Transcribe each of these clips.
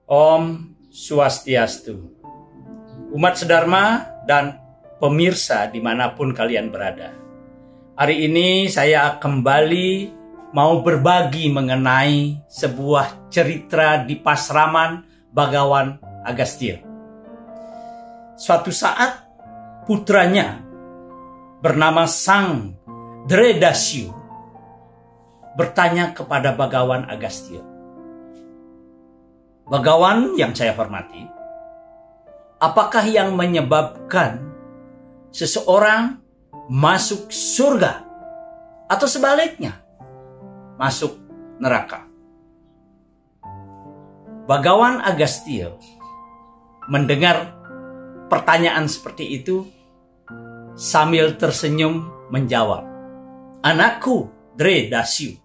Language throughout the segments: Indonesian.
Om Swastiastu. Umat sedharma dan pemirsa dimanapun kalian berada. Hari ini saya kembali mau berbagi mengenai sebuah cerita di Pasraman Bagawan Agastya. Suatu saat putranya bernama Sang Dredasyu bertanya kepada Bagawan Agastya, "Bagawan yang saya hormati, apakah yang menyebabkan seseorang masuk surga atau sebaliknya masuk neraka?" Bagawan Agastya mendengar pertanyaan seperti itu sambil tersenyum menjawab, "Anakku Dredasyu,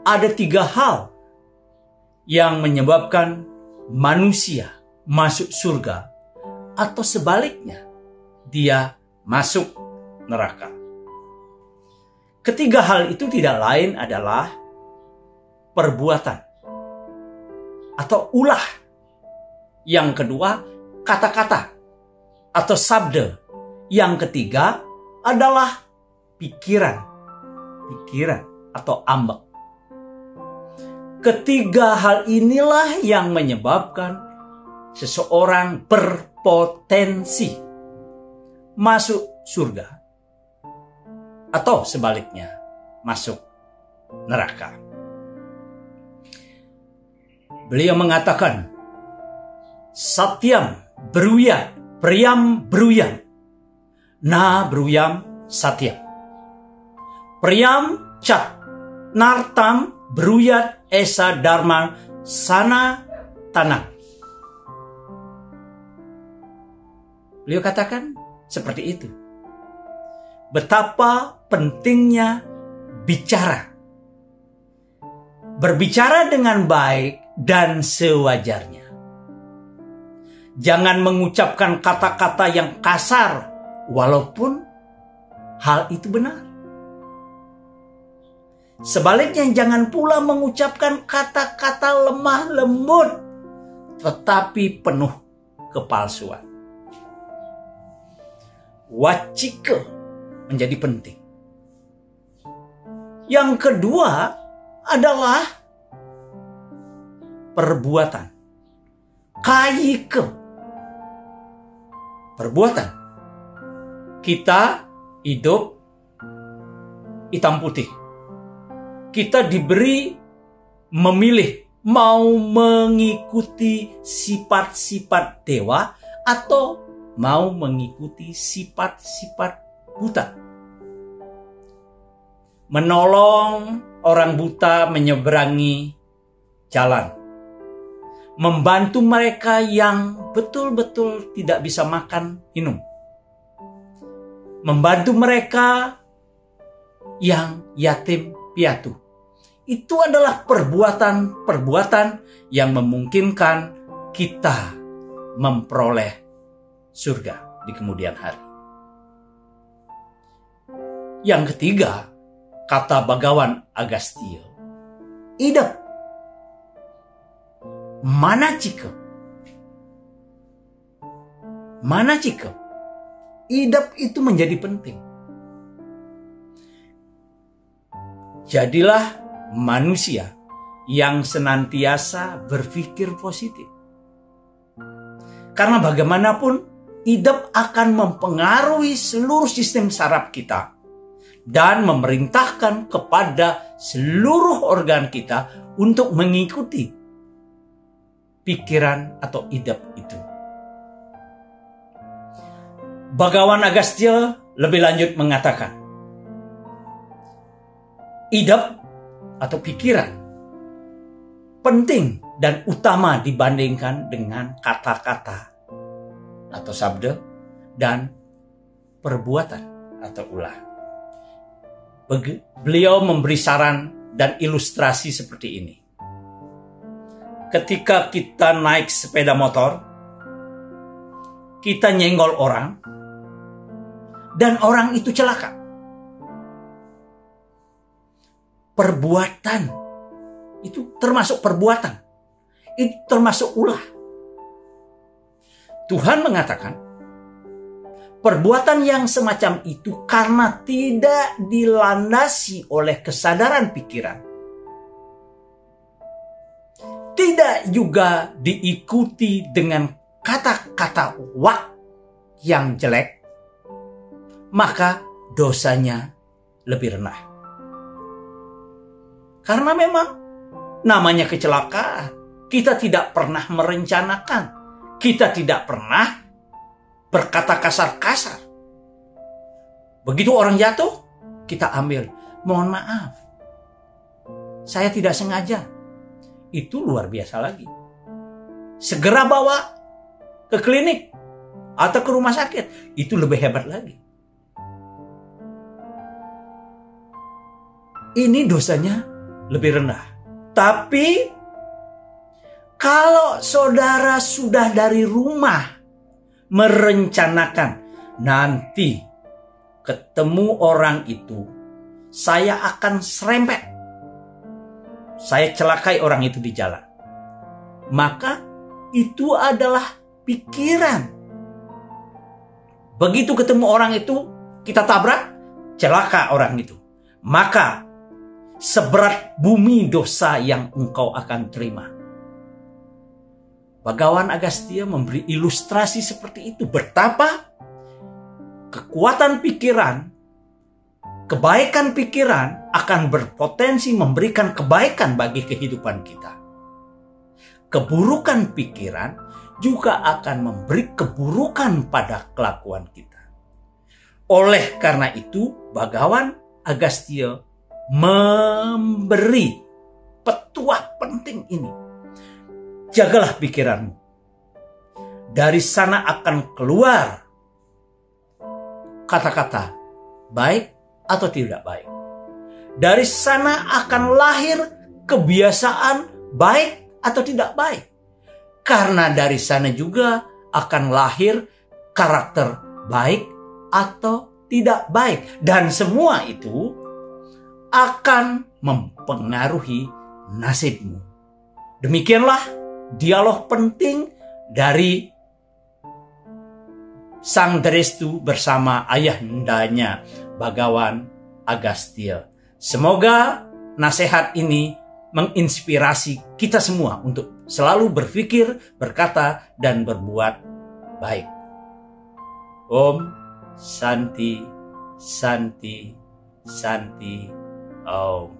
ada 3 hal yang menyebabkan manusia masuk surga atau sebaliknya dia masuk neraka. Ketiga hal itu tidak lain adalah perbuatan atau ulah. Yang kedua, kata-kata atau sabda. Yang ketiga adalah pikiran atau ambek. Ketiga hal inilah yang menyebabkan seseorang berpotensi masuk surga atau sebaliknya masuk neraka. Beliau mengatakan, "Satyam bruyat priyam bruyam, na bruyam satyam. Priyam cat nartam bruyat esa dharma sana tanah." Beliau katakan seperti itu. Betapa pentingnya bicara. Berbicara dengan baik dan sewajarnya. Jangan mengucapkan kata-kata yang kasar walaupun hal itu benar. Sebaliknya jangan pula mengucapkan kata-kata lemah lembut tetapi penuh kepalsuan. Wacika menjadi penting. Yang kedua adalah perbuatan. Kayika. Perbuatan. Kita hidup hitam putih. Kita diberi memilih mau mengikuti sifat-sifat dewa atau mau mengikuti sifat-sifat buta. Menolong orang buta menyeberangi jalan. Membantu mereka yang betul-betul tidak bisa makan, minum. Membantu mereka yang yatim piatu. Itu adalah perbuatan-perbuatan yang memungkinkan kita memperoleh surga di kemudian hari. Yang ketiga, kata Bagawan Agastya, idap manacika. Manacika. Idap itu menjadi penting. Jadilah manusia yang senantiasa berpikir positif. Karena bagaimanapun, idap akan mempengaruhi seluruh sistem saraf kita dan memerintahkan kepada seluruh organ kita untuk mengikuti pikiran atau idap itu. Bagawan Agastya lebih lanjut mengatakan, idap atau pikiran penting dan utama dibandingkan dengan kata-kata atau sabda dan perbuatan atau ulah. Beliau memberi saran dan ilustrasi seperti ini. Ketika kita naik sepeda motor, kita nyenggol orang, dan orang itu celaka. Perbuatan itu termasuk perbuatan. itu termasuk ulah. Tuhan mengatakan, perbuatan yang semacam itu karena tidak dilandasi oleh kesadaran pikiran, tidak juga diikuti dengan kata-kata wak yang jelek, maka dosanya lebih rendah. Karena memang namanya kecelakaan, kita tidak pernah merencanakan, kita tidak pernah berkata kasar-kasar. Begitu orang jatuh, kita ambil, mohon maaf, saya tidak sengaja. Itu luar biasa lagi. Segera bawa ke klinik atau ke rumah sakit, itu lebih hebat lagi. Ini dosanya lebih rendah. Tapi kalau saudara sudah dari rumah merencanakan, nanti ketemu orang itu, saya akan serempet, saya celakai orang itu di jalan. Maka itu adalah pikiran. Begitu ketemu orang itu, kita tabrak, celaka orang itu. Maka seberat bumi dosa yang engkau akan terima. Bagawan Agastya memberi ilustrasi seperti itu. Betapa kekuatan pikiran, kebaikan pikiran akan berpotensi memberikan kebaikan bagi kehidupan kita. Keburukan pikiran juga akan memberi keburukan pada kelakuan kita. Oleh karena itu, Bagawan Agastya memberi petuah penting ini. Jagalah pikiranmu. Dari sana akan keluar kata-kata baik atau tidak baik. Dari sana akan lahir kebiasaan baik atau tidak baik. Karena dari sana juga akan lahir karakter baik atau tidak baik. Dan semua itu akan mempengaruhi nasibmu. Demikianlah dialog penting dari Sang Drestu bersama ayahandanya Bagawan Agastya. Semoga nasihat ini menginspirasi kita semua untuk selalu berpikir, berkata, dan berbuat baik. Om Santi, Santi, Santi, Om.